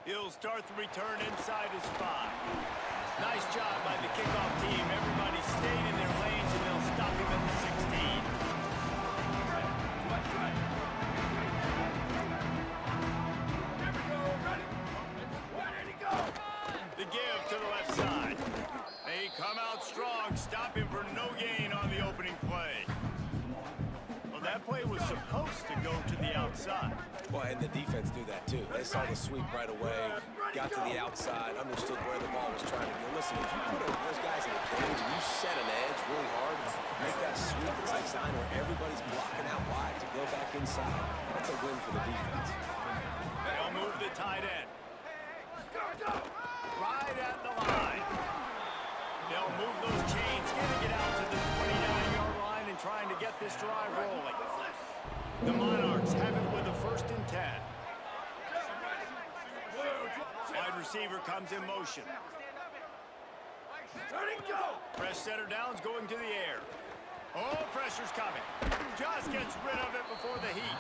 He'll start the return inside his 5. Nice job by the kickoff team. Everybody stayed in their lanes, and they'll stop him at the 16. The give to the left side. They come out strong, stop him for no gain on the opening play. Well, that play was supposed to go to the outside. Well, and the defense knew that too. They saw the sweep right away, got to the outside, understood where the ball was trying to go. Listen, if you put those guys in a cage and you set an edge really hard, make that sweep that's designed where everybody's blocking out wide to go back inside, that's a win for the defense. They'll move the tight end. Right at the line. They'll move those chains, getting it out to the 29-yard line and trying to get this drive rolling. The Monarchs have it with a 1st and 10. Wide receiver comes in motion. Press center down's going to the air. Oh, pressure's coming. Just gets rid of it before the heat.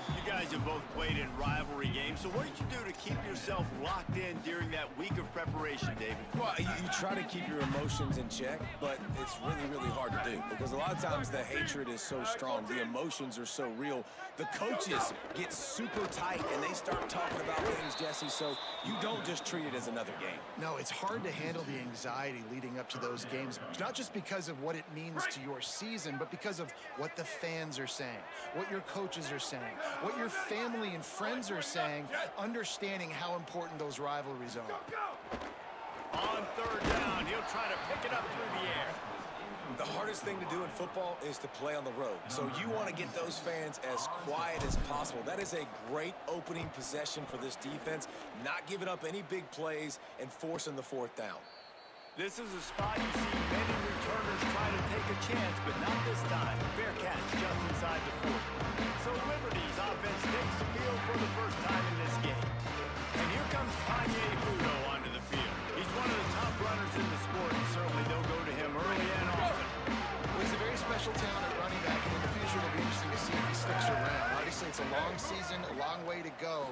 You guys have both played in rivalry games, so what did you do to keep yourself locked in during that week of preparation, David? Well, you try to keep your emotions in check, but it's really, really hard to do because a lot of times the hatred is so strong, the emotions are so real. The coaches get super tight and they start talking about things, Jesse, so you don't just treat it as another game. No, it's hard to handle the anxiety leading up to those games, not just because of what it means to your season, but because of what the fans are saying, what your coaches are saying, what your family and friends are saying, understanding how important those rivalries are. On 3rd down, he'll try to pick it up through the air. The hardest thing to do in football is to play on the road. So you want to get those fans as quiet as possible. That is a great opening possession for this defense, not giving up any big plays and forcing the 4th down. This is a spot you see many returners try to take a chance, but not this time. Fair catch just inside the 40. So Liberty's offense takes the field for the first time in this game. And here comes Kanye Udo onto the field. He's one of the top runners in the sport, and certainly they'll go to him early and often. Well, he's a very special talent at running back, and in the future it'll be interesting to see if he sticks around. Obviously, it's a long season, a long way to go.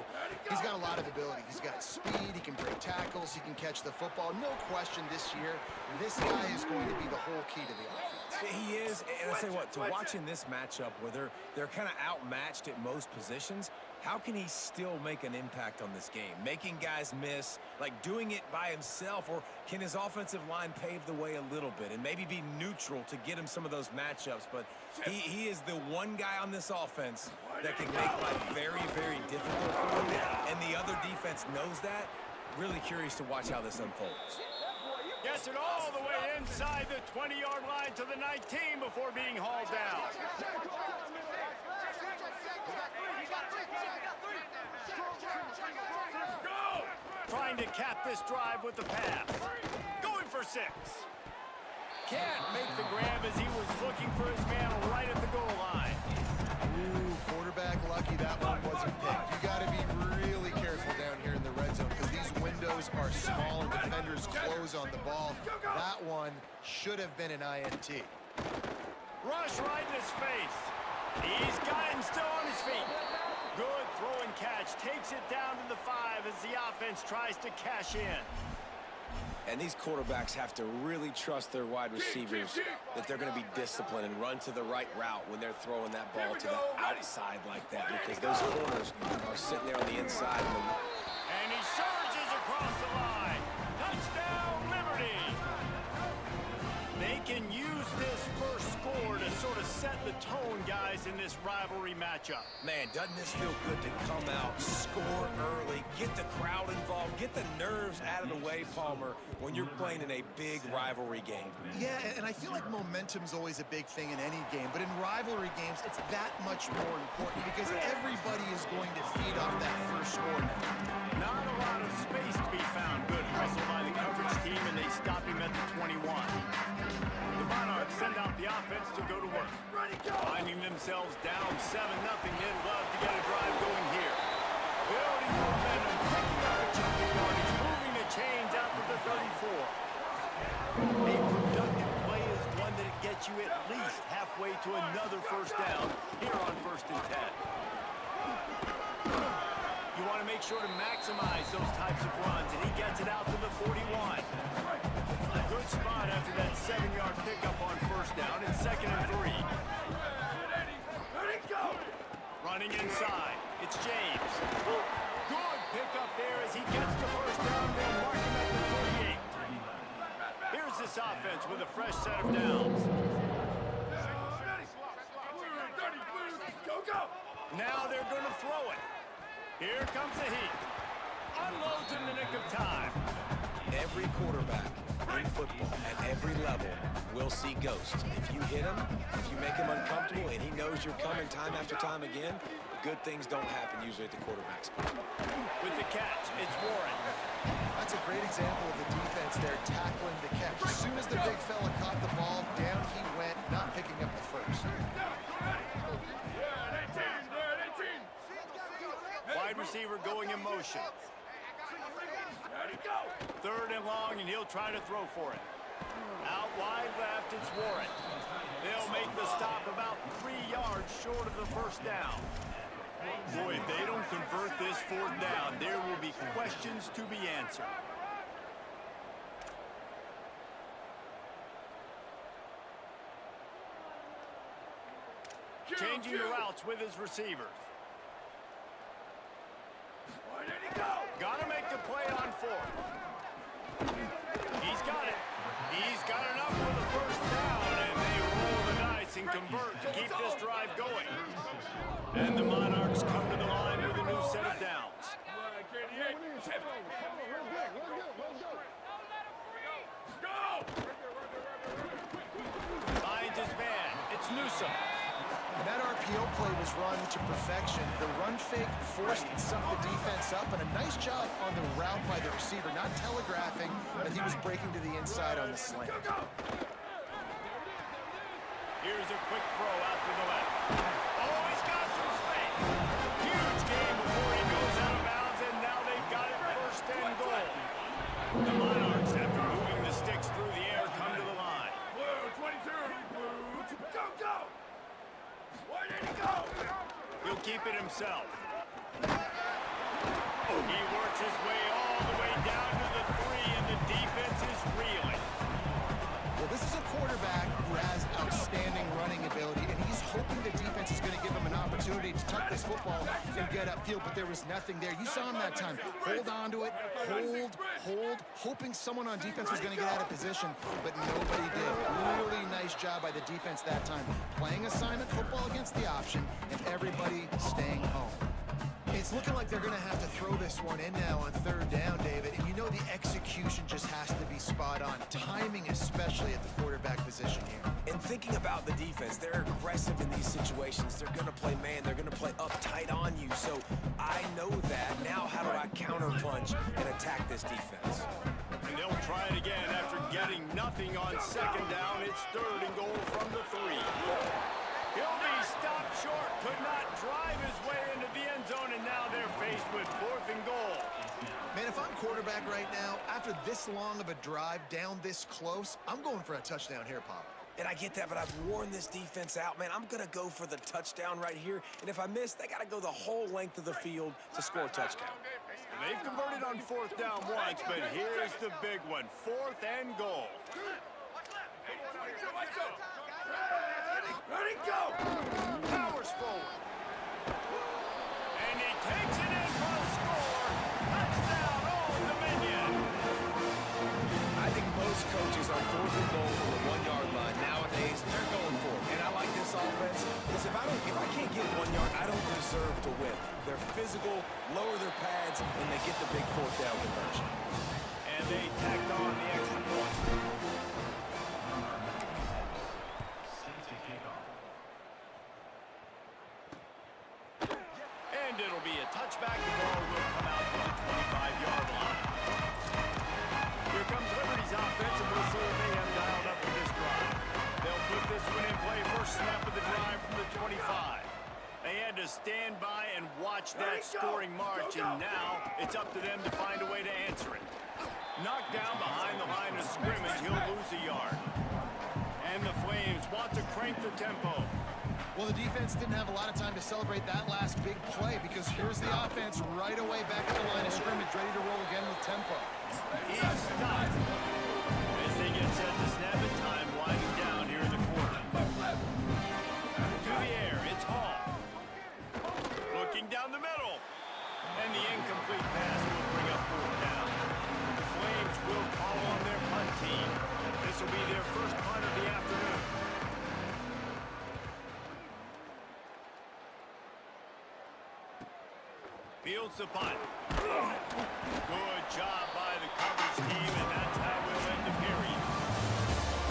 He's got a lot of ability. He's got speed, he can break tackles, he can catch the football. No question this year, this guy is going to be the whole key to the offense. He is, and I tell you what, to watching this matchup where they're kind of outmatched at most positions, how can he still make an impact on this game? Making guys miss, like doing it by himself, or can his offensive line pave the way a little bit and maybe be neutral to get him some of those matchups? But he is the one guy on this offense that can make life very, very difficult for him, and the other defense knows that. Really curious to watch how this unfolds. Gets it all the way inside the 20-yard line to the 19 before being hauled down. Trying to cap this drive with the pass. Going for 6. Can't make the grab as he was looking for his man right at the goal line. Ooh, quarterback lucky that one wasn't picked. You got to be really careful down here in the red zone because these windows are small and defenders close on the ball. That one should have been an INT. Rush right in his face. He's got him still on his feet. Good throw and catch. Takes it down to the 5 as the offense tries to cash in. And these quarterbacks have to really trust their wide receivers that they're going to be disciplined and run to the right route when they're throwing that ball to the outside like that, because those corners are sitting there on the inside. And he surges across the line. Touchdown, Liberty. They can use this first score to sort of set the tone, guys, in this rivalry matchup. Man, doesn't this feel good to come out, score early, get the crowd involved, get the nerves out of the way, Palmer, when you're playing in a big rivalry game. Yeah, and I feel like momentum's always a big thing in any game, but in rivalry games, it's that much more important because everybody is going to feed off that first score. Not a lot of space to be found. Good hustle by the coverage team, and they stop him at the 21. The Monarchs send out the offense to go to work. Finding themselves down 7-0, they'd love to get a drive going here. Building momentum, picking up a chunk of yardage, moving the chains out to the 34. A productive play is one that gets you at least halfway to another first down here on 1st and 10. You want to make sure to maximize those those types of runs, and he gets it out to the 41. Good spot after that 7-yard pickup on first down and 2nd and 3. Running inside, it's James. Good pickup there as he gets the first down. They'll mark him at the 38. Here's this offense with a fresh set of downs. Now they're going to throw it. Here comes the heat. Unloads in the nick of time. Every quarterback in football at every level will see ghosts. If you hit him, if you make him uncomfortable, and he knows you're coming time after time again, good things don't happen usually at the quarterback spot. With the catch, it's Warren. That's a great example of the defense there tackling the catch. As soon as the big fella caught the ball, down he went, not picking up the first. Wide receiver going in motion. 3rd and long, and he'll try to throw for it. Out wide left, it's Warren. They'll make the stop about 3 yards short of the first down. Boy, if they don't convert this 4th down, there will be questions to be answered. Changing the routes with his receivers. Gotta make the play on 4th. He's got it. He's got enough for the first down, and they roll the dice and convert to keep this drive going. And the Monarchs come to the line with a new set of downs. Finds his man. It's Newsom. And that RPO play was run to perfection. The run fake forced some of the defense up, and a nice job on the route by the receiver, not telegraphing that he was breaking to the inside on the slant. Here's a quick throw out to the left. Oh, he's got some space. Huge game before he goes out of bounds, and now they've got it 1st and goal. The Monarchs, after moving the sticks through the air, come to the line. Blue 22. Blue, go! Where did he go? He'll keep it himself. Oh, he works his way all the way down to the 3, and the defense is reeling. Well, this is a quarterback who has outstanding running ability, and he's hoping the defense is going to give him an opportunity to tuck this football and get upfield, but there was nothing there. You saw him that time. Hold on to it, hold, hoping someone on defense was going to get out of position, but nobody did. Really nice job by the defense that time. Playing assignment football against the option, and everybody staying home. It's looking like they're going to have to throw this one in now on 3rd down, David. And you know the execution just has to be spot on. Timing, especially at the quarterback position here. And thinking about the defense, they're aggressive in these situations. They're going to play man. They're going to play uptight on you. So I know that. Now how do I counterpunch and attack this defense? And they'll try it again after getting nothing on 2nd down. It's 3rd and goal from the 3. He'll be stopped short. Could not drive his way into the end zone, and now they're faced with 4th and goal. Man, if I'm quarterback right now, after this long of a drive down this close, I'm going for a touchdown here, Pop. And I get that, but I've worn this defense out, man. I'm going to go for the touchdown right here. And if I miss, they got to go the whole length of the field to score a touchdown. They've converted on 4th down once, but here's the big one. 4th and goal. Ready, go! Powers forward. And he takes it in for a score. Touchdown, Old Dominion. I think most coaches on 4th and goal from the 1-yard line nowadays, they're going for it. And I like this offense because if I can't get 1 yard, I don't deserve to win. They're physical, lower their pads, and they get the big 4th down conversion. And they tacked on the extra point. And it'll be a touchback. The ball will come out to the 25-yard line. Here comes Liberty's offense, and we'll see what they have dialed up for this drive. They'll put this one in play. First snap of the drive from the 25. They had to stand by and watch that scoring march, and now it's up to them to find a way to answer it. Knocked down behind the line of scrimmage, he'll lose a yard. And the Flames want to crank the tempo. Well, the defense didn't have a lot of time to celebrate that last big play because here's the offense right away back at the line of scrimmage, ready to roll fields the punt. Good job by the coverage team, and that's how we'll end the period.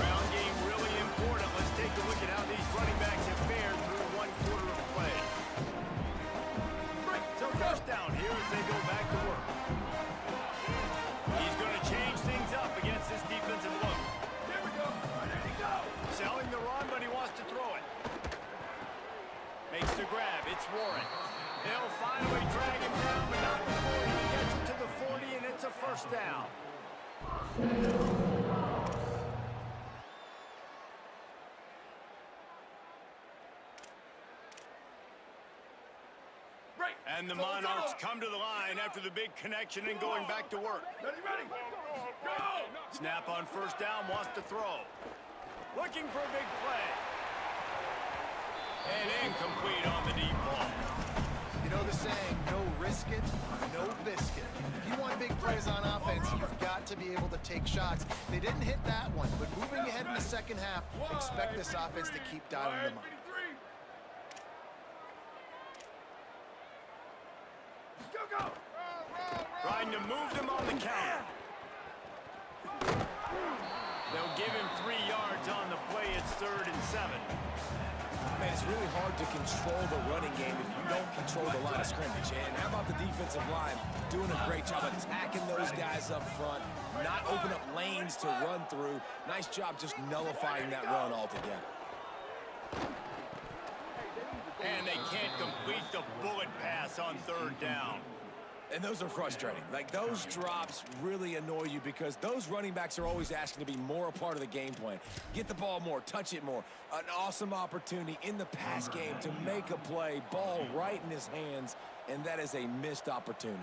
Ground game really important. Let's take a look at how these running backs have fared through one quarter of play. So first down here as they go back to work. He's going to change things up against this defensive look. Here we go. There he go. Selling the run, but he wants to throw it. Makes the grab. It's Warren. They'll finally drag him down, but not before he gets it to the 40, and it's a first down. And the Monarchs come to the line after the big connection and going back to work. Ready. Go! Snap on first down, wants to throw. Looking for a big play. And incomplete on the deep ball. You know the saying, no risk it, no biscuit. If you want big plays on offense, you've got to be able to take shots. They didn't hit that one, but moving ahead in the second half, expect this offense to keep dialing them up. Go! Trying to move them on the counter. They'll give him 3 yards on the play. It's 3rd and 7. Man, it's really hard to control the running game if you don't control the line of scrimmage. And how about the defensive line doing a great job attacking those guys up front, not open up lanes to run through. Nice job just nullifying that run altogether. And they can't complete the bullet pass on 3rd down. And those are frustrating. Like, those drops really annoy you because those running backs are always asking to be more a part of the game plan. Get the ball more, touch it more. An awesome opportunity in the pass game to make a play, ball right in his hands, and that is a missed opportunity.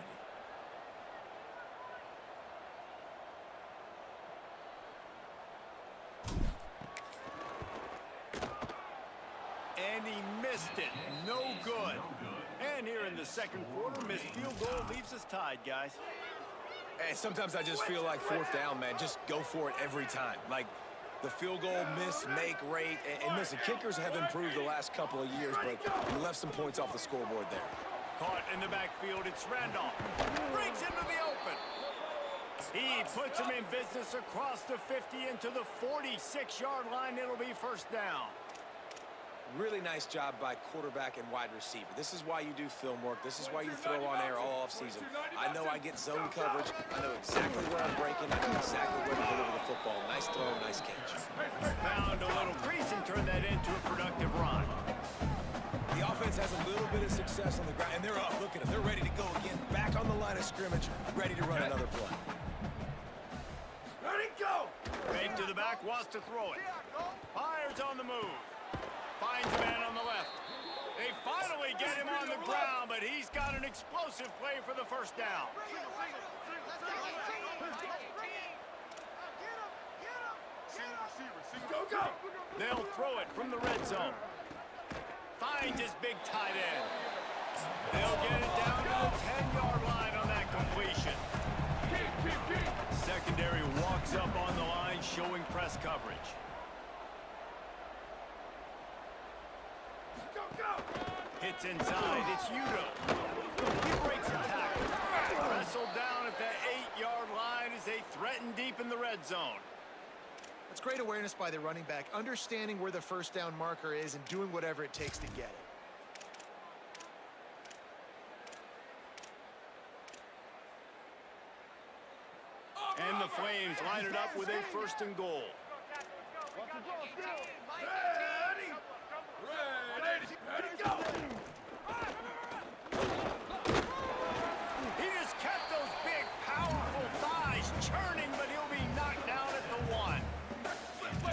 And he missed it. No good. And here in the second quarter, missed field goal leaves us tied, guys. And sometimes I just feel like 4th down, man. Just go for it every time. Like, the field goal miss, make rate, and listen, kickers have improved the last couple of years, but he left some points off the scoreboard there. Caught in the backfield, it's Randolph. Breaks into the open. He puts him in business across the 50 into the 46-yard line. It'll be first down. Really nice job by quarterback and wide receiver. This is why you do film work. This is why you throw on air all offseason. I know I get zone coverage. I know exactly where I'm breaking. I know exactly where to deliver the football. Nice throw, nice catch. Found a little crease and turned that into a productive run. The offense has a little bit of success on the ground, and they're up. Look at them. They're ready to go again. Back on the line of scrimmage, ready to run another play. Ready, go! Fade to the back, wants to throw it. Fires on the move. Finds a man on the left. They finally get him on the ground, but he's got an explosive play for the first down. Go! They'll throw it from the red zone. Finds his big tight end. They'll get it down to the 10-yard line on that completion. Secondary walks up on the line, showing press coverage. Hits inside. It's Udo. He breaks a tackle. Wrestled down at that 8-yard line as they threaten deep in the red zone. That's great awareness by the running back, understanding where the first down marker is and doing whatever it takes to get it. And the Flames line it up with a 1st and goal. Ready, go! He just kept those big, powerful thighs churning, but he'll be knocked down at the 1.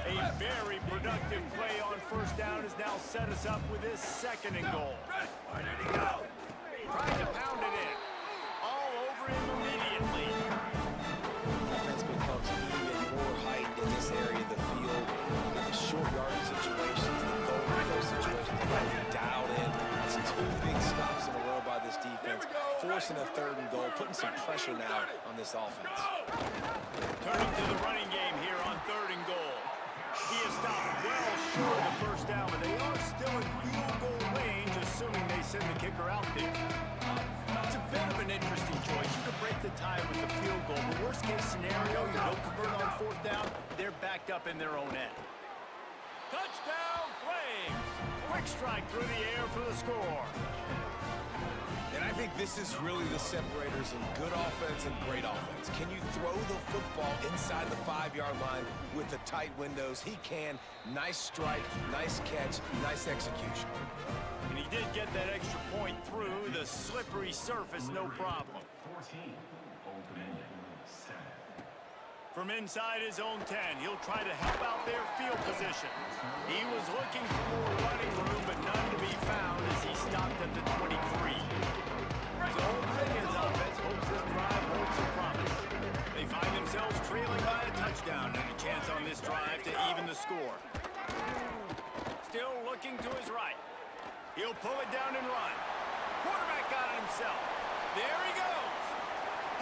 A very productive play on first down has now set us up with his 2nd and goal. Ready, go! Trying to pound it in. All over him immediately. Offense becomes even more heightened in this area of the field. The short yardage situations, the goal those situations, got to be dialed in. That's 2 big stops in a row by this defense, forcing a 3rd and goal, putting some pressure now on this offense. Turning to the running game here on 3rd and goal. He is stopped well short of the first down, but they are still in field goal range, assuming they send the kicker out there. It's a bit of interesting choice. You could break the tie with the field goal, but worst case scenario, you don't convert on fourth down, they're backed up in their own end. Touchdown, Flames! Quick strike through the air for the score. And I think this is really the separators in good offense and great offense. Can you throw the football inside the 5-yard line with the tight windows? He can. Nice strike, nice catch, nice execution. And he did get that extra point through the slippery surface, no problem. 14, Old Dominion, 7. From inside his own 10, he'll try to help out their field position. He was looking for more running room, but none to be found as he stopped at the 23. So Old Dominion's offense hopes this drive holds some promise. They find themselves trailing by a touchdown and a chance on this drive to even the score. Still looking to his right. He'll pull it down and run. Quarterback got it himself. There he goes.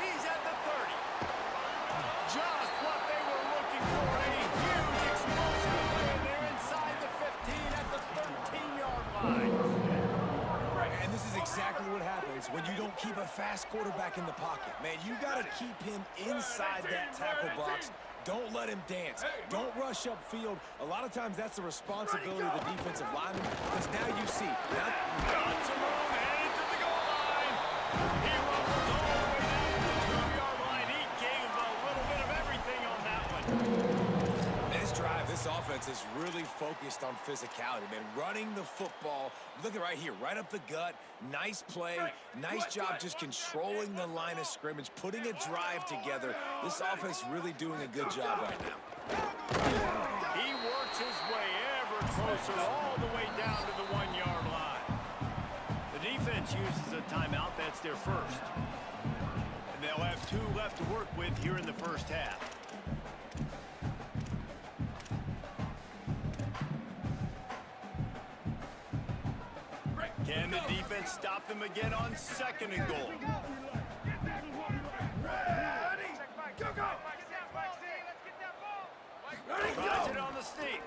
He's at the 30. Just what they were looking for. A huge explosive play, and they're inside the 15 at the 13-yard line. And this is exactly what happens when you don't keep a fast quarterback in the pocket. Man, you got to keep him inside that tackle box. Don't let him dance. Don't rush upfield. A lot of times that's the responsibility of the defensive lineman, because now you see. Got some room, headed to the goal line. He rumbles all the way down to the 2-yard line. He gave a little bit of everything on that one. This drive, this offense is really focused on physicality, man. Running the football. Look at right here, right up the gut. Nice play. Nice job just controlling the line of scrimmage, putting a drive together. This offense really doing a good job right now. He works his way ever closer all the way down to the 1-yard line. The defense uses a timeout. That's their first. And they'll have 2 left to work with here in the first half. Can the defense stop them again on 2nd and goal? Tries it on the sneak.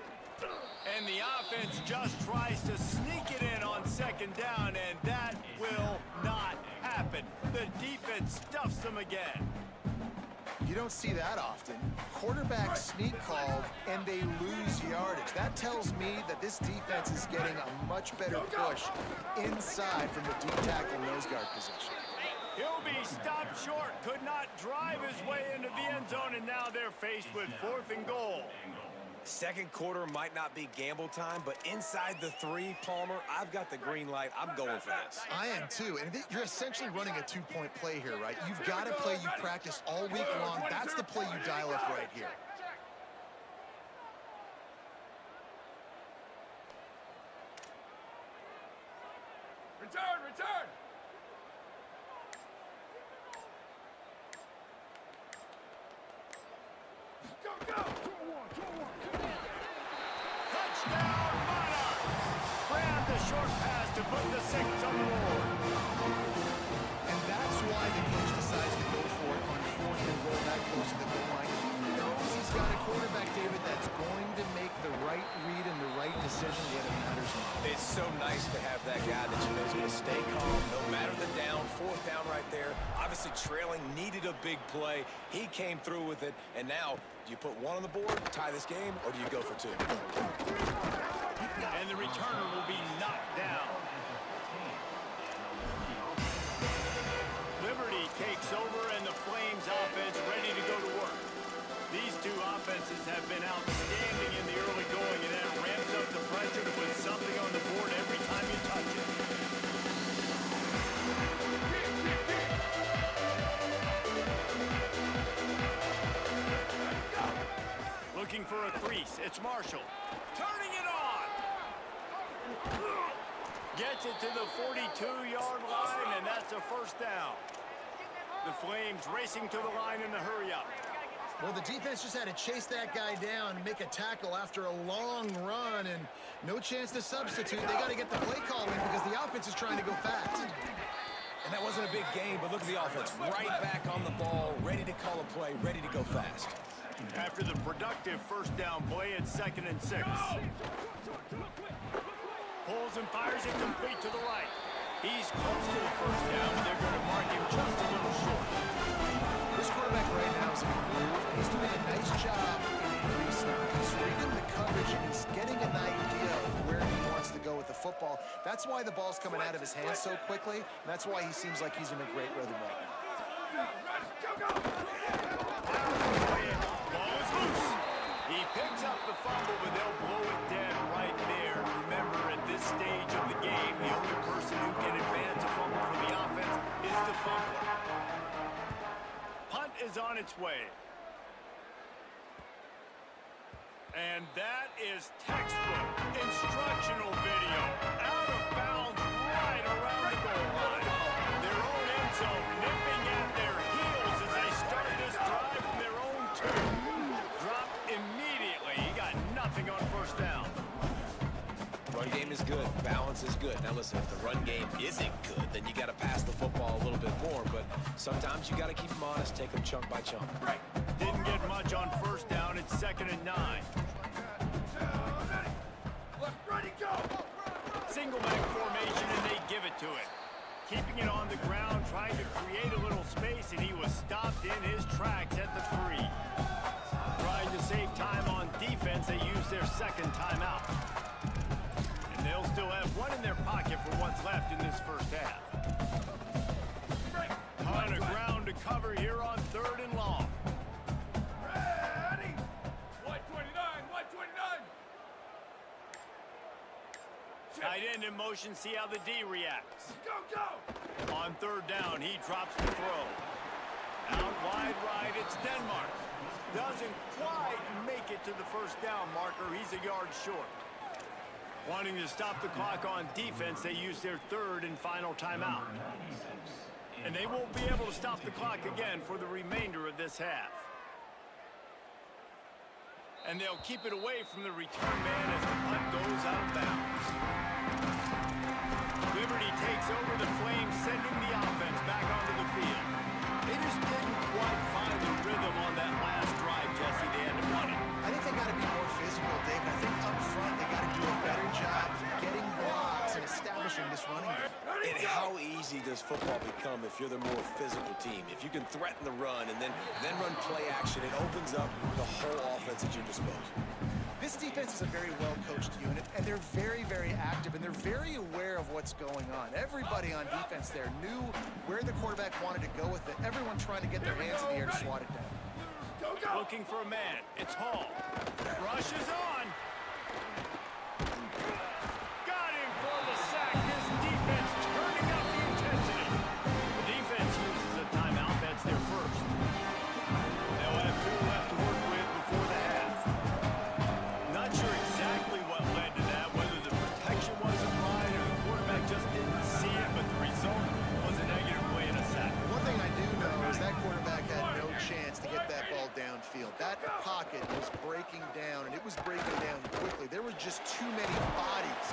And the offense just tries to sneak it in on 2nd down, and that will not happen. The defense stuffs them again. You don't see that often. Quarterback sneak called, and they lose yardage. That tells me that this defense is getting a much better push inside from the deep tackle nose guard position. He'll be stopped short, could not drive his way into the end zone, and now they're faced with 4th and goal. Second quarter might not be gamble time, but inside the 3, Palmer, I've got the green light. I'm going for this. I am too, and you're essentially running a 2-point play here, right? You've got a play you've practiced all week long. That's the play you dial up right here. Return! Go! Touchdown, Monarchs! Grab the short pass to put the 6 on the board. And that's why the coach decides to go for it on 4th and goal that close to the goal line. He knows he's got a quarterback, David, that's going to make the right read and the right decision when it matters most. It's so nice to have that guy that you know is going to stay calm no matter the down. 4th down right there. Obviously trailing, needed a big play. He came through with it, and now do you put 1 on the board, tie this game, or do you go for 2? And the returner will be knocked down. Liberty takes over, and the Flames offense ready to go to work. These 2 offenses have been outstanding in the early going, and that ramps up the pressure to put something on the board every time you touch it. Looking for a crease. It's Marshall. Turning it on. Gets it to the 42-yard line, and that's a 1st down. The Flames racing to the line in the hurry-up. Well, the defense just had to chase that guy down and make a tackle after a long run, and no chance to substitute. They got to get the play call in because the offense is trying to go fast. And that wasn't a big game, but look at the offense. Right back on the ball, ready to call a play, ready to go fast. After the productive 1st down play, it's 2nd and 6. Pulls and fires it complete to the right. He's close to the first down, but they're going to mark him just a little short. This quarterback right now is in a groove. He's doing a nice job in increase now. He's reading the coverage, and he's getting an idea of where he wants to go with the football. That's why the ball's coming out of his hands so quickly, and that's why he seems like he's in a great rhythm right now. Ball is loose. He picks up the fumble, but they'll blow it dead right there. Remember, at this stage of the game, the only person who can advance a fumble for the offense is the fumbler. Punt is on its way. And that is textbook instructional video. Out of bounds right around the goal line. Their own end zone nipping at their heels as they start this drive from their own two. Drop immediately. He got nothing on first down. Run game is good. Balance is good. Now listen, if the run game isn't good, then you got to pass the football a little bit more. But sometimes you got to keep them honest, take them chunk by chunk. Right. Didn't get much on first down. It's 2nd and 9. Ready, go! Single back formation, and they give it to it. Keeping it on the ground, trying to create a little space, and he was stopped in his tracks at the 3. Trying to save time on defense, they use their second timeout. And they'll still have one in their pocket for what's left in this first half. Ton of ground to cover here on 3rd and long. Ready! 129, 129! Tight end in motion, see how the D reacts. Go, go! On 3rd down, he drops the throw. Out wide right, it's Denmark. Doesn't quite make it to the first down marker. He's a yard short. Wanting to stop the clock on defense, they use their 3rd and final timeout. And they won't be able to stop the clock again for the remainder of this half. And they'll keep it away from the return man as the punt goes out of bounds. Liberty takes over the Flames, sending the offense back onto the field. They just didn't quite find the rhythm on that last drive, Jesse. They had to run it. I think they got to be more physical, David. I think up front they got to do a better job getting blocks and establishing this running game. And how easy does football become if you're the more physical team? If you can threaten the run and then run play action, it opens up the whole offense at your disposal. This defense is a very well-coached unit, and they're very, very active, and they're very aware of what's going on. Everybody on defense there knew where the quarterback wanted to go with it. Everyone trying to get their hands in the air to swat it down. Go, go! Looking for a man. It's Hall. Rushes on. Got him for the sack. This defense turning up the intensity. The defense uses a timeout. That's their first. They'll have 2 left to work with before the half. Not sure exactly what led to that, whether the protection wasn't right or the quarterback just didn't see it, but the result was a negative play and a sack. One thing I do know is that quarterback had no chance to get that ball downfield. That pocket was breaking down, and it was breaking down quickly. There were just too many bodies.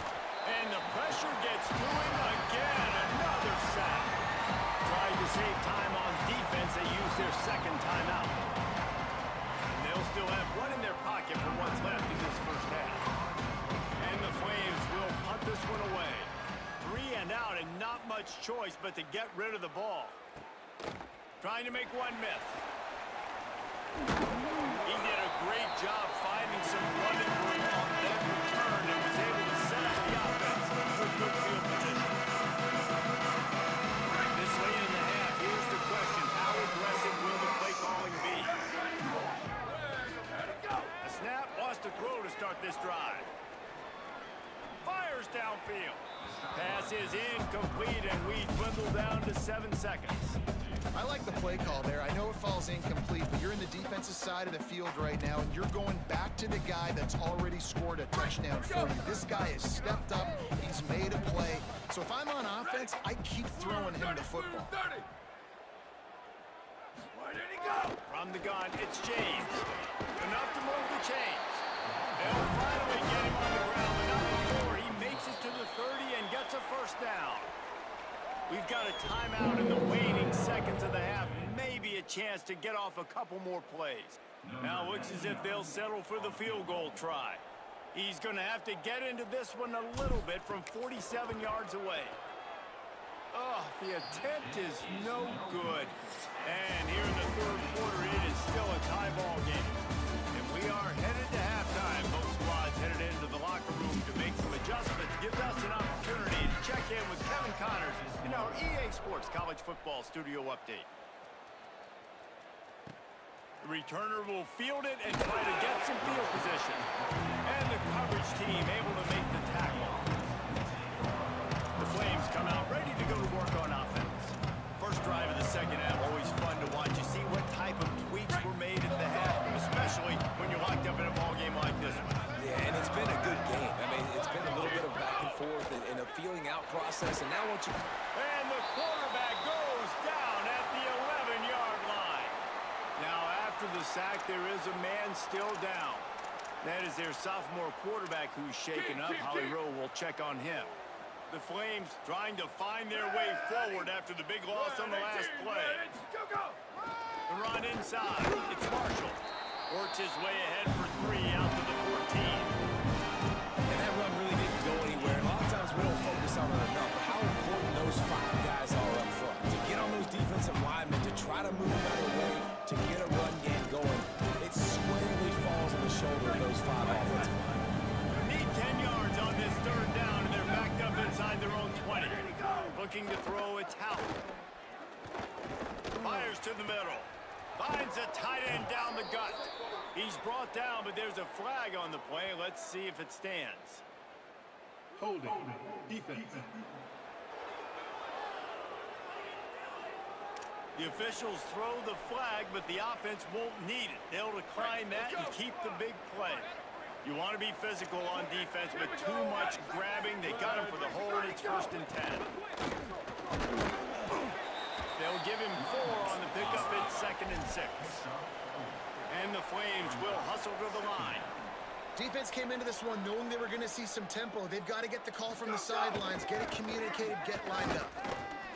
And the pressure gets to him again. Another sack. Trying to save time on defense, they use their second timeout. And they'll still have one in their pocket for what's left in this first half. And the Flames will punt this one away. 3 and out, and not much choice but to get rid of the ball. Trying to make one miss. He did a great job finding some running room on that return and was able to set up the offense for good field position. This late in the half, here's the question. How aggressive will the play calling be? A snap, lost a throw to start this drive. Fires downfield. Pass is incomplete, and we dwindle down to 7 seconds. I like the play call there. I know it falls incomplete, but you're in the defensive side of the field right now, and you're going back to the guy that's already scored a touchdown for you. This guy has stepped up. He's made a play. So if I'm on offense, I keep throwing him the football. 30. Where did he go? From the gun, it's James. Enough to move the chains. They'll finally get him on the ground, but not before he makes it to the 30 and gets a first down. We've got a timeout in the waning seconds of the half. Maybe a chance to get off a couple more plays. Now looks as if they'll settle for the field goal try. He's going to have to get into this one a little bit from 47 yards away. Oh, the attempt is no good. And here in the third quarter, it is still a tie ball game. And we are headed to halftime. Both squads headed into the locker room to make some adjustments. Gives us an opportunity to check in with Kevin Connors in our EA Sports College Football Studio Update. The returner will field it and try to get some field position. And the coverage team able to make the tackle. The Flames come out ready to go to work on offense. First drive of the second half, always fun to watch. You see what type of tweaks were made at the half, especially when you're locked up in a ball game like this one. Yeah, and it's been a good game. I mean, it's been a little bit of back and forth and a feeling out process, and now once you... And the quarterback goes down at the 11-yard line. Now, after the sack, there is a man still down. That is their sophomore quarterback who's shaken up. Holly Rowe will check on him. The Flames trying to find their way forward after the big loss on the last play. The run inside. It's Marshall. Works his way ahead for 3 out to the 14. And that run really didn't go anywhere. A lot of times we don't focus on it enough, but how important those 5 guys are up front. To get on those defensive linemen, to try to move out of the way, to get a run game going, it squarely falls on the shoulder of those 5 offensive linemen. Need 10 yards on this third down, and they're backed up inside their own 20. Looking to throw, it's Howard. Fires to the middle. Finds a tight end down the gut. He's brought down, but there's a flag on the play. Let's see if it stands. Holding. Defense. The officials throw the flag, but the offense won't need it. They'll decline that and keep the big play. You want to be physical on defense, but too much grabbing. They got him for the hold. It's 1st and 10. They'll give him 4 on the pickup. It's 2nd and 6. And the Flames will hustle to the line. Defense came into this one knowing they were going to see some tempo. They've got to get the call from the sidelines, get it communicated, get lined up.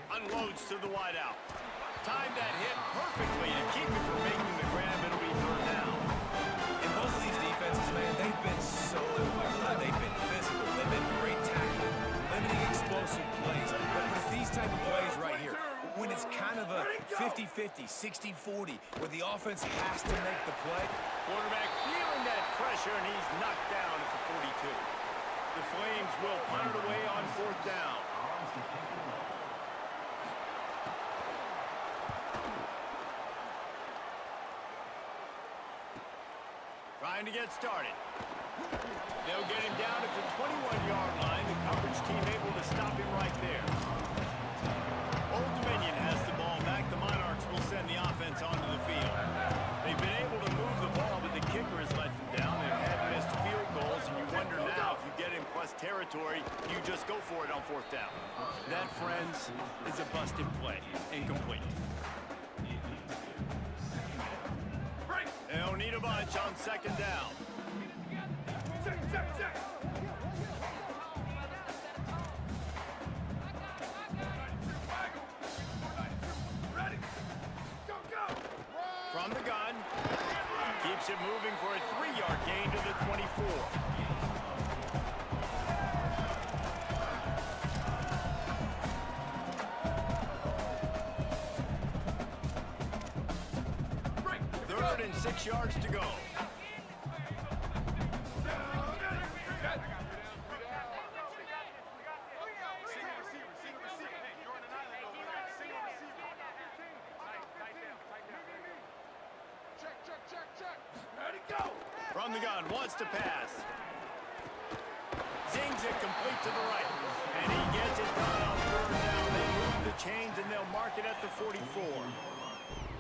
Unloads to the wideout. Timed that hit perfectly to keep it from making the grab. It'll be 3rd down. And both of these defenses, man, they've been so they've been physical. They've been great tackling, limiting explosive plays. But it's these type of plays right here, when it's kind of a 50-50, 60-40, where the offense has to make the play. Quarterback feeling that pressure, and he's knocked down at the 42. The Flames will punt it away on 4th down. Trying to get started. They'll get him down at the 21-yard line. The coverage team able to stop him right there. Old Dominion has the ball back. The Monarchs will send the offense onto the field. They've been able to move the ball, but the kicker has let them down. They've had missed field goals, and you wonder now if you get in plus territory, you just go for it on 4th down. That, friends, is a busted play. Incomplete. They'll need a bunch on 2nd down. From the gun. Keeps it moving for a 3-yard gain to the 24. Third and 6 yards to go. From the gun, wants to pass. Zings it complete to the right. And he gets it done on 3rd down. They move the chains and they'll mark it at the 44.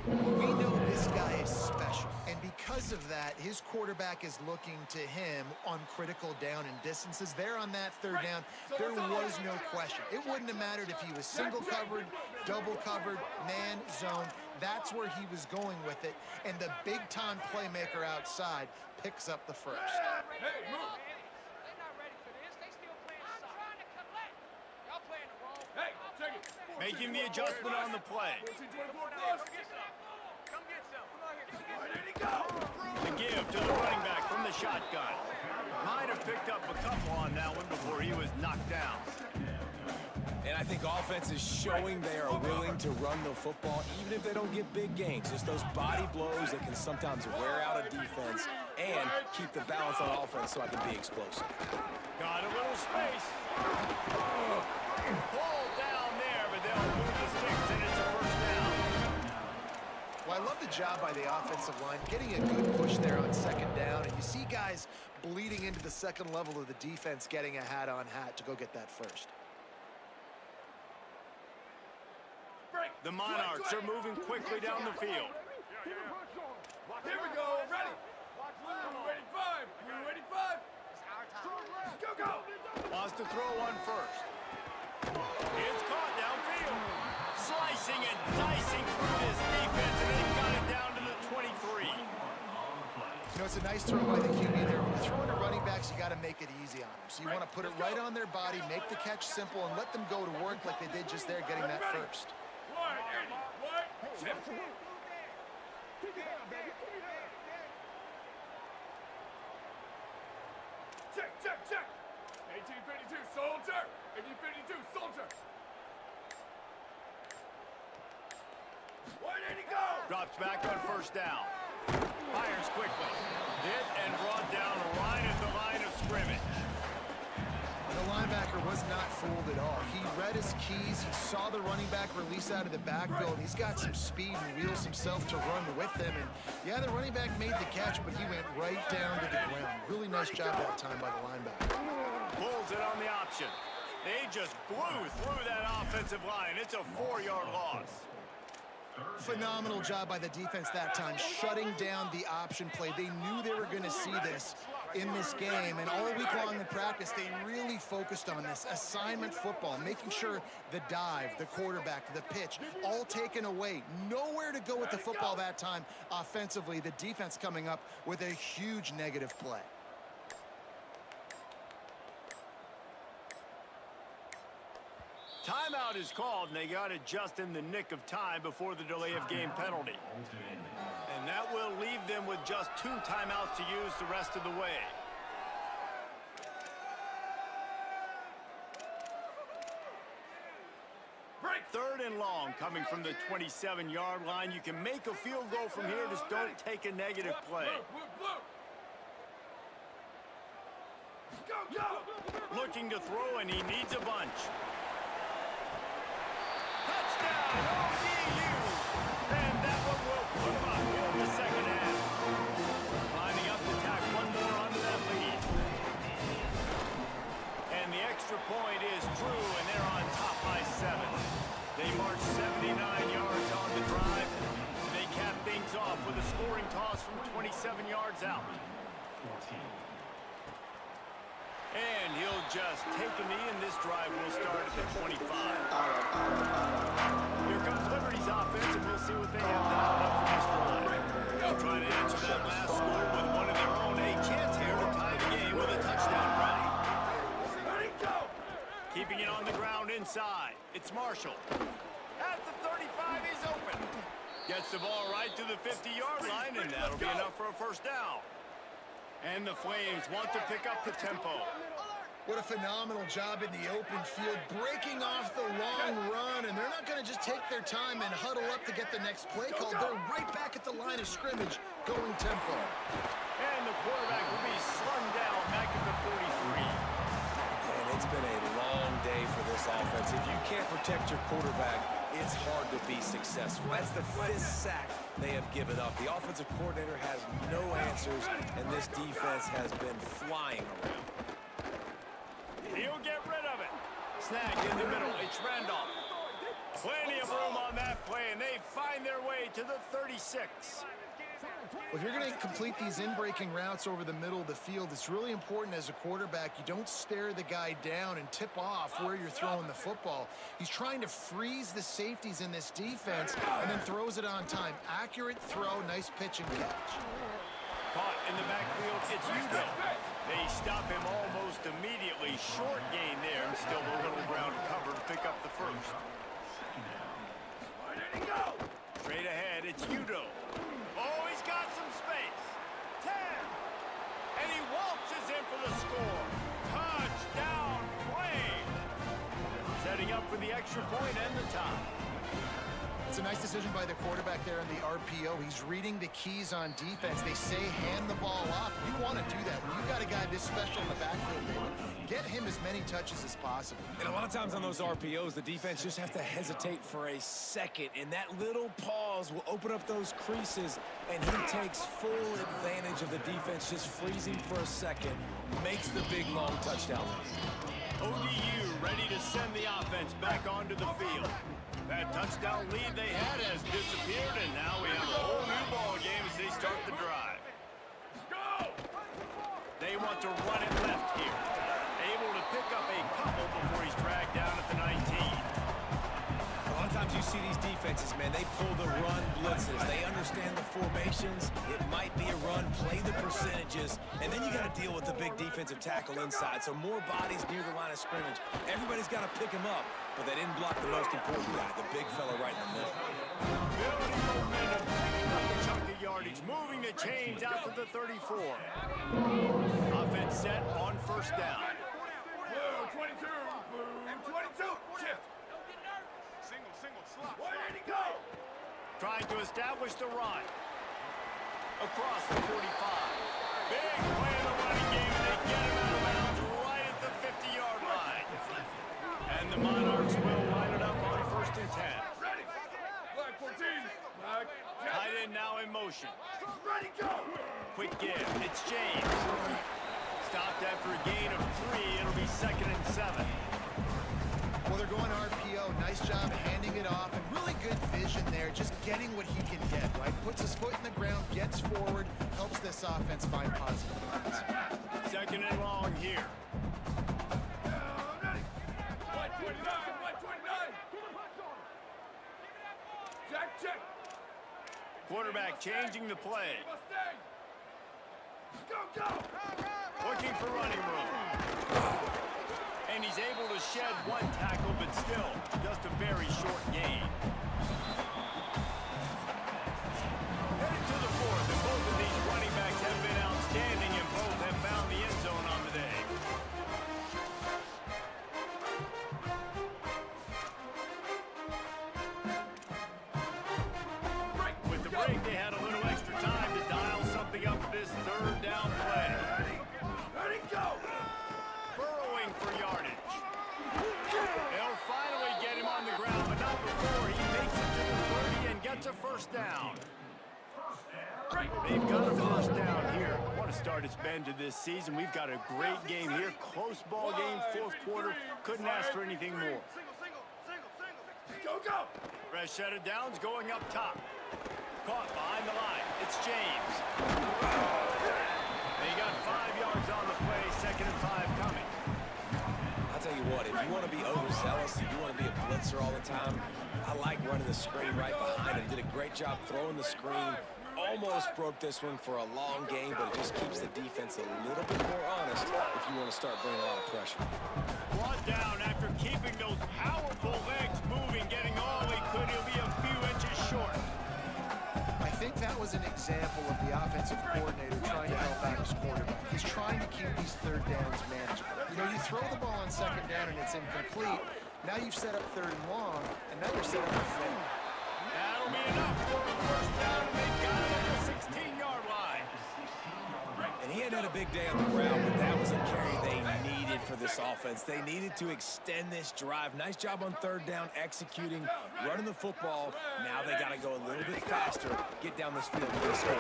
We know this guy is special, and because of that, his quarterback is looking to him on critical down and distances. There on that 3rd down, there was no question. It wouldn't have mattered if he was single covered, double covered, man, zone. That's where he was going with it, and the big-time playmaker outside picks up the first. Hey, move. Hey, check it. Making the adjustment on the play. The give to the running back from the shotgun. Might have picked up a couple on that one before he was knocked down. And I think offense is showing they are willing to run the football, even if they don't get big gains. Just those body blows that can sometimes wear out a defense and keep the balance on offense so I can be explosive. Got a little space. Pulled down there, but they'll move the sticks, and it's a first down. Well, I love the job by the offensive line, getting a good push there on second down, and you see guys bleeding into the second level of the defense getting a hat-on-hat to go get that first. The Monarchs are moving quickly down the field. Here we go. Ready. You ready, 5? You ready, 5? Go, go. Wants to throw one first. It's caught downfield. Slicing and dicing through this defense, and they've got it down to the 23. You know, it's a nice throw by the QB there. When you're throwing to running backs, you got to make it easy on them. So you want to put it right on their body, make the catch simple, and let them go to work like they did just there getting that first. Check, check, check. 1852, soldier. 1852, soldier. Where did he go? Drops back on first down. Fires quickly. Hit and brought down right at the line of scrimmage. The linebacker was not fooled at all. He read his keys. He saw the running back release out of the backfield. He's got some speed and wheels himself to run with them. And yeah, the running back made the catch, but he went right down to the ground. Really nice job that time by the linebacker. Pulls it on the option. They just blew through that offensive line. It's a 4-yard loss. Phenomenal job by the defense that time, shutting down the option play. They knew they were going to see this in this game, and all week long in practice, they really focused on this assignment football, making sure the dive, the quarterback, the pitch, all taken away. Nowhere to go with the football that time offensively. The defense coming up with a huge negative play. Timeout is called, and they got it just in the nick of time before the delay of game penalty. And that will leave them with just 2 timeouts to use the rest of the way. Break. 3rd and long coming from the 27-yard line. You can make a field goal from here, just don't take a negative play. Go, go. Looking to throw, and he needs a bunch. Touchdown, ODU! And that one will put him up here in the second half. Lining up to tack one more onto that lead. And the extra point is true, and they're on top by 7. They march 79 yards on the drive. They cap things off with a scoring toss from 27 yards out. And he'll just take a knee, and this drive will start at the 25. Here comes Liberty's offense, and we'll see what they have dialed up for this drive. They'll try to answer that last score with one of their own. A chance here to tie the game with a touchdown drive. Keeping it on the ground inside. It's Marshall. At the 35, he's open. Gets the ball right to the 50-yard line, and that'll be enough for a first down. And the Flames want to pick up the tempo. What a phenomenal job in the open field, breaking off the long run, and they're not going to just take their time and huddle up to get the next play called. They're right back at the line of scrimmage, going tempo. And the quarterback will be slung down back at the 43. And it's been a long day for this offense. If you can't protect your quarterback, it's hard to be successful. That's the 5th sack they have given up. The offensive coordinator has no answers, and this defense has been flying around. He'll get rid of it. Snag in the middle. It's Randolph. Plenty of room on that play, and they find their way to the 36. Well, if you're going to complete these in-breaking routes over the middle of the field, it's really important as a quarterback you don't stare the guy down and tip off where you're throwing the football. He's trying to freeze the safeties in this defense and then throws it on time. Accurate throw, nice pitch and catch. Caught in the backfield, it's Hugo. They stop him almost immediately. Short gain there, and still a little ground to cover to pick up the first. Where did he go? Straight ahead, it's Udo. Oh, he's got some space. 10. And he waltzes in for the score. Touchdown, Flames. Setting up for extra point and the tie. It's a nice decision by the quarterback there in the RPO. He's reading the keys on defense. They say hand the ball off. You want to do that. When you've got a guy this special in the backfield, David, get him as many touches as possible. And a lot of times on those RPOs, the defense just have to hesitate for a second, and that little pause will open up those creases, and he takes full advantage of the defense just freezing for a second, makes the big, long touchdown lead. ODU ready to send the offense back onto the field. That touchdown lead they had has disappeared, and now we have a whole new ball game as they start the drive. Go! They want to run it left here. Able to pick up a couple before he's dragged down at the 19. A lot of times you see these defenses, man, they pull the run blitzes. They understand the formations. It might be a run, play the percentages, and then you got to deal with the big defensive tackle inside. So more bodies near the line of scrimmage. Everybody's got to pick him up, but they didn't block the most important guy, the big fella right in the middle. Building momentum, picking up a chunk of yardage, moving the chains out to the 34. Offense set on first down. Blue 22, blue 22, shift. Single, slot. Where did he go? Trying to establish the run. Across the 45. Big play in the running game, and they get him out of bounds right at the 50-yard line. And the Monarchs will line it up on first and 10. Ready. Black 14. Black. Tight end now in motion. Ready, go. Quick give. It's James. Stopped after a gain of 3. It'll be 2nd and 7. Well, they're going RPO. Nice job handing it off, and really good vision there, just getting what he can get, right? Puts his foot in the ground, gets forward, helps this offense find positive points. 2nd and long here. Ready. White 29, white 29. Check. Quarterback changing the play. Mustang. Go. Looking for running room. And he's able to shed one tackle, but still just a very short gain. Headed to the 4th, and both of these running backs have been outstanding, and both have found the end zone on the day. With the break, they had a little extra time to dial something up for this 3rd down play. Ready, go. Burrowing for yardage. They'll finally get him on the ground, but not before he makes it to the 30 and gets a first down. They've got a first down here. What a start it's been to this season. We've got a great game here. Close ball game, 4th quarter. Couldn't ask for anything more. Go. Fresh set of downs going up top. Caught behind the line. It's James. They got 5 yards on the play. 2nd and 5 coming. I'll tell you what, if you want to be overzealous, if you want to be a blitzer all the time, I like running the screen right behind him. Did a great job throwing the screen. Almost broke this one for a long game, but it just keeps the defense a little bit more honest if you want to start bringing a lot of pressure. Brought down after keeping those powerful legs moving, getting all he could. He'll be a few inches short. I think that was an example of the offensive coordinator trying to help out his quarterback. He's trying to keep these 3rd downs manageable. You know, you throw the ball on 2nd down and it's incomplete. Now you've set up 3rd and long, and now you're set up for 4th. That'll be enough for a first down, and they've got it at the 16-yard line. And he had a big day on the ground, but that was a carry they needed for this offense. They needed to extend this drive. Nice job on 3rd down, executing, running the football. Now they got to go a little bit faster, get down this field this early.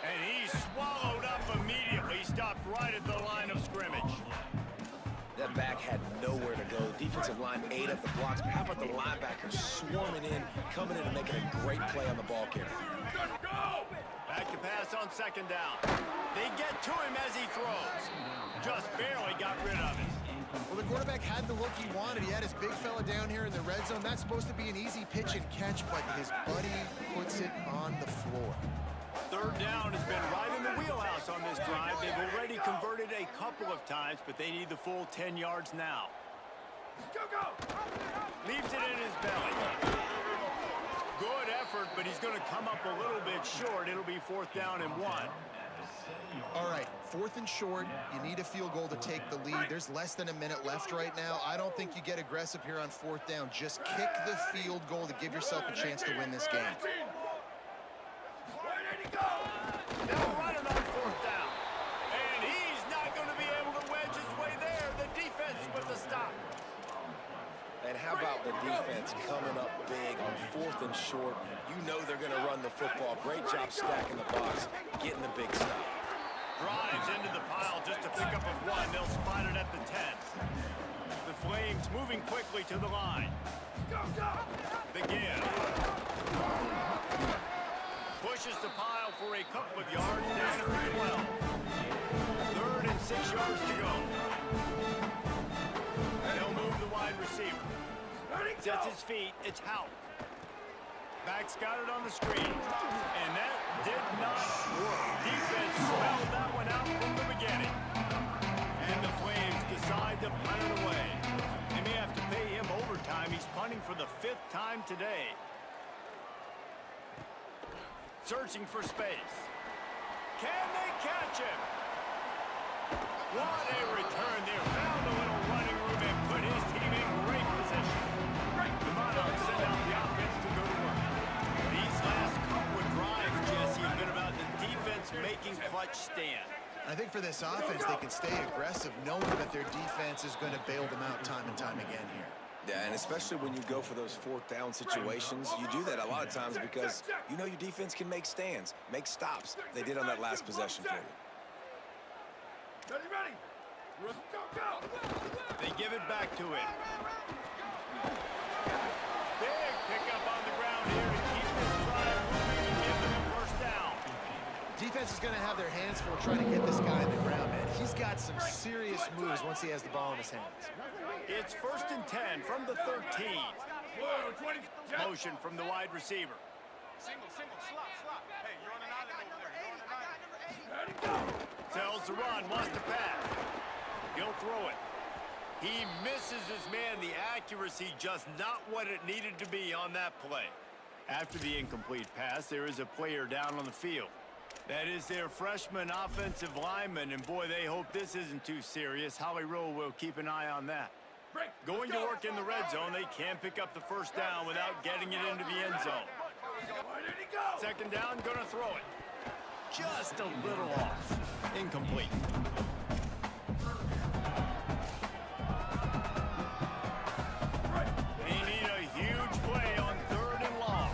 And he swallowed up immediately, stopped right at the line of scrimmage. That back had nowhere to go. The defensive line ate up the blocks, but how about the linebackers swarming in, coming in and making a great play on the ball carrier? Back to pass on 2nd down. They get to him as he throws. Just barely got rid of it. Well, the quarterback had the look he wanted. He had his big fella down here in the red zone. That's supposed to be an easy pitch and catch, but his buddy puts it on the floor. 3rd down has been right in the wheelhouse on this drive. They've already converted a couple of times, but they need the full 10 yards now. Go. Leaves it in his belly. Good effort, but he's going to come up a little bit short. It'll be 4th down and 1. All right, 4th and short. You need a field goal to take the lead. There's less than a minute left right now. I don't think you get aggressive here on 4th down. Just kick the field goal to give yourself a chance to win this game. They'll run it on 4th down. And he's not going to be able to wedge his way there. The defense with the stop. And how about the defense coming up big on 4th and short? You know they're going to run the football. Great job stacking the box, getting the big stop. Drives into the pile just to pick up a 1. They'll spot it at the 10. The Flames moving quickly to the line. The give. Pushes the pile for a couple of yards down at the 12. 3rd and 6 yards to go. They'll move the wide receiver. Sets his feet. It's Howe. Back's got it on the screen. And that did not work. Defense spelled that one out from the beginning. And the Flames decide to punt it away. They may have to pay him overtime. He's punting for the 5th time today. Searching for space. Can they catch him? What a return there. Found a little running room and put his team in great position. The Monarchs send out the offense to go to work. These last couple of drives, Jesse, have been about the defense making clutch stand. I think for this offense, they can stay aggressive knowing that their defense is going to bail them out time and time again here. Yeah, and especially when you go for those 4th down situations, you do that a lot of times because you know your defense can make stands, make stops. They did on that last possession for you. Ready. They give it back to him. Big pickup on the ground here to keep this drive moving and give them a 1st down. Defense is going to have their hands full trying to get this guy on the ground, man. He's got some serious moves once he has the ball in his hands. It's 1st and 10 from the 13. Motion from the wide receiver. Single, slot. Hey, you're on an island over there. You're on an island. Tells the run, wants to pass. He'll throw it. He misses his man. The accuracy just not what it needed to be on that play. After the incomplete pass, there is a player down on the field. That is their freshman offensive lineman, and boy, they hope this isn't too serious. Howie Rowe will keep an eye on that. Going to work in the red zone, they can pick up the 1st down without getting it into the end zone. 2nd down, gonna throw it. Just a little off. Incomplete. They need a huge play on 3rd and long.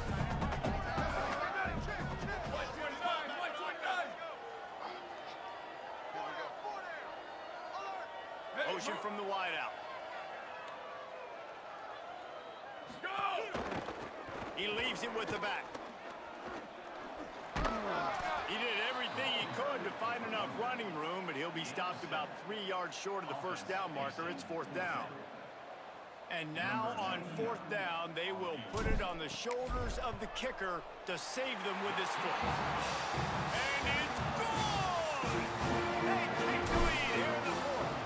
Motion from the wideout. He leaves it with the back. He did everything he could to find enough running room, but he'll be stopped about 3 yards short of the 1st down marker. It's 4th down. And now on 4th down, they will put it on the shoulders of the kicker to save them with his foot. And it's good! They take the lead here in the 4th.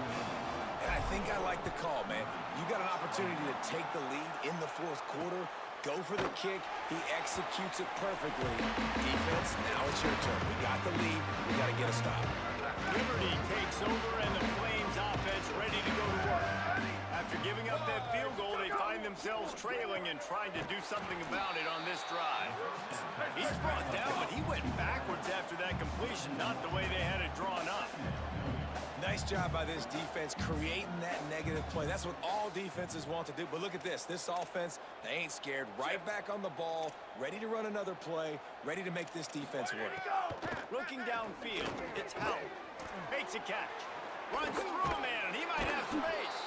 And I think I like the call, man. You got an opportunity to take the lead in the 4th quarter. Go for the kick. He executes it perfectly. Defense, now it's your turn. We got the lead. We got to get a stop. Liberty takes over, and the Flames offense ready to go to work. After giving up that field goal, they find themselves trailing and trying to do something about it on this drive. He's brought down, but he went backwards after that completion, not the way they had it drawn up. Nice job by this defense creating that negative play. That's what all defenses want to do. But look at this. This offense, they ain't scared. Right back on the ball, ready to run another play, ready to make this defense work. Looking downfield, it's Howe. Makes a catch. Runs through a man, and he might have space.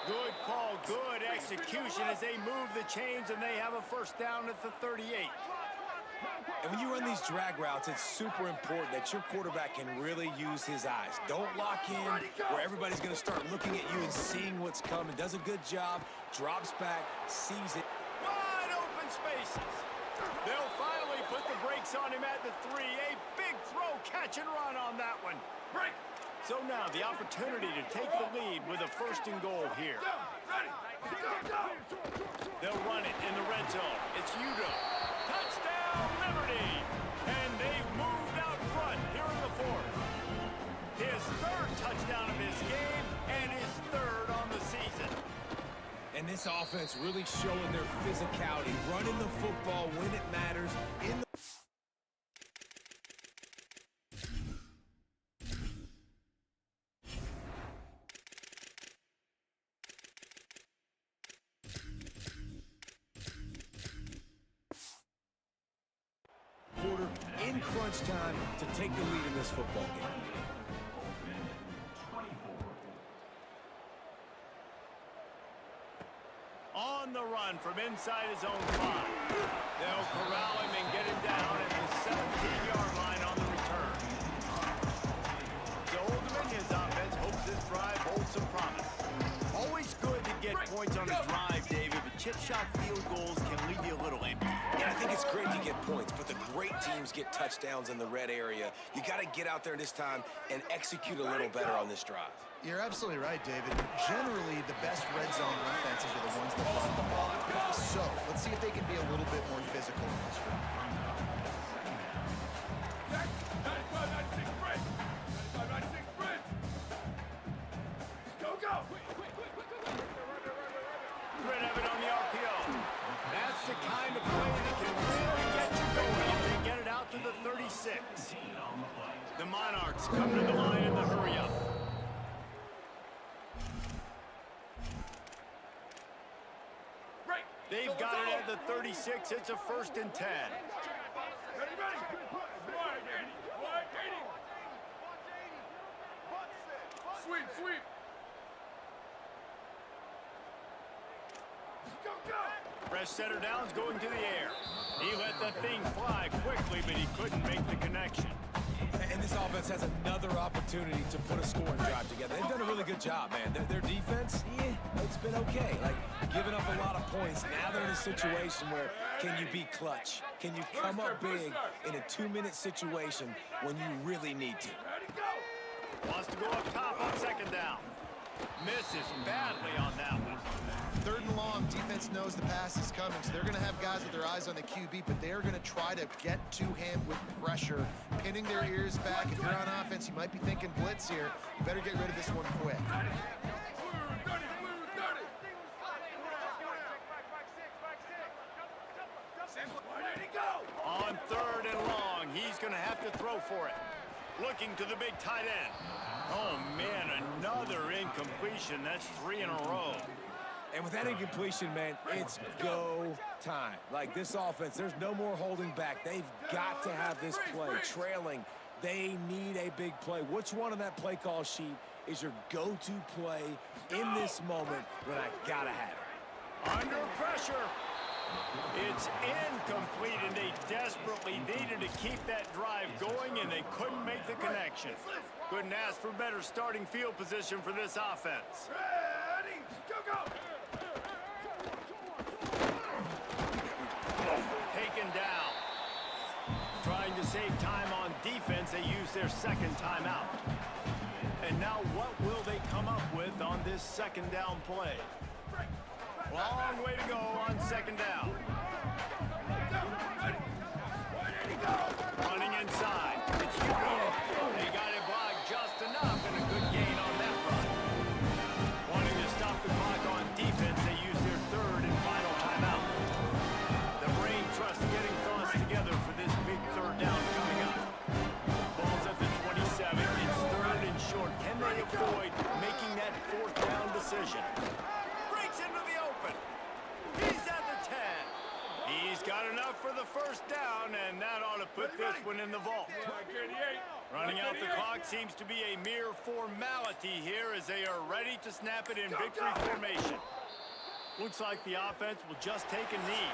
Good call, good execution as they move the chains, and they have a 1st down at the 38. And when you run these drag routes, it's super important that your quarterback can really use his eyes. Don't lock in where everybody's going to start looking at you and seeing what's coming. Does a good job, drops back, sees it. Wide open spaces. They'll finally put the brakes on him at the 3. A big throw, catch and run on that one. Break. So now the opportunity to take the lead with a 1st and goal here. They'll run it in the red zone. It's Udo. Touchdown, Liberty! And they've moved out front here in the 4th. This offense really showing their physicality, running the football when it matters. Quarter in crunch time to take the lead in this football game. On the run from inside his own 5. They'll corral him and get him down at the 17-yard line on the return. So Old Dominion's offense hopes this drive holds some promise. Always good to get points on a drive, David, but chip shot field goals can leave you a little empty. Yeah, I think it's great to get points, but the great teams get touchdowns in the red area. You got to get out there this time and execute a little better on this drive. You're absolutely right, David. Generally, the best red zone offenses are the ones that run the ball. So, let's see if they can be a little bit more physical in this drive. 95, 96, sprint! 95, 96, sprint! Go, go! Great Evan on the RPO. That's the kind of play that can really get you going if they get it out to the 36. The Monarchs come to the line in the hurry-up. They've got it at the 36. It's a 1st and 10. Ready, ready! Wide 80! Wide 80! Sweep, sweep! Go, go! Fresh setter downs going to the air. He let the thing fly quickly, but he couldn't make the connection. And this offense has another opportunity to put a scoring drive together. They've done a really good job, man. Their defense, it's been okay. Like, giving up a lot of points. Now they're in a situation where can you be clutch? Can you come up big in a 2-minute situation when you really need to? Ready, go! Wants to go up top on 2nd down. Misses badly on that one. 3rd and long, defense knows the pass is coming, so they're going to have guys with their eyes on the QB, but they're going to try to get to him with pressure, pinning their ears back. If you're on offense, you might be thinking blitz here. You better get rid of this one quick. On 3rd and long, he's going to have to throw for it. Looking to the big tight end. Oh, man, another incompletion. That's 3 in a row. And with that incompletion, man, it's go time. Like, this offense, there's no more holding back. They've got to have this play. Trailing, they need a big play. Which one on that play call sheet is your go-to play in this moment when I gotta have it? Under pressure. It's incomplete, and they desperately needed to keep that drive going, and they couldn't make the connection. Couldn't ask for better starting field position for this offense. Ready, go, go! Taken down. Trying to save time on defense, they use their 2nd timeout. And now what will they come up with on this 2nd down play? Long way to go on 2nd down. Running inside. It's Hugo. They got it blocked just enough and a good gain on that run. Wanting to stop the clock on defense, they use their 3rd and final timeout. The brain trust getting thoughts together for this big 3rd down coming up. Ball's at the 27. It's 3rd and short. Can they avoid making that 4th down decision? Breaks into the open. He's at the 10. He's got enough for the 1st down, and that ought to put this one in the vault. Running out the clock seems to be a mere formality here as they are ready to snap it in victory formation. Looks like the offense will just take a knee.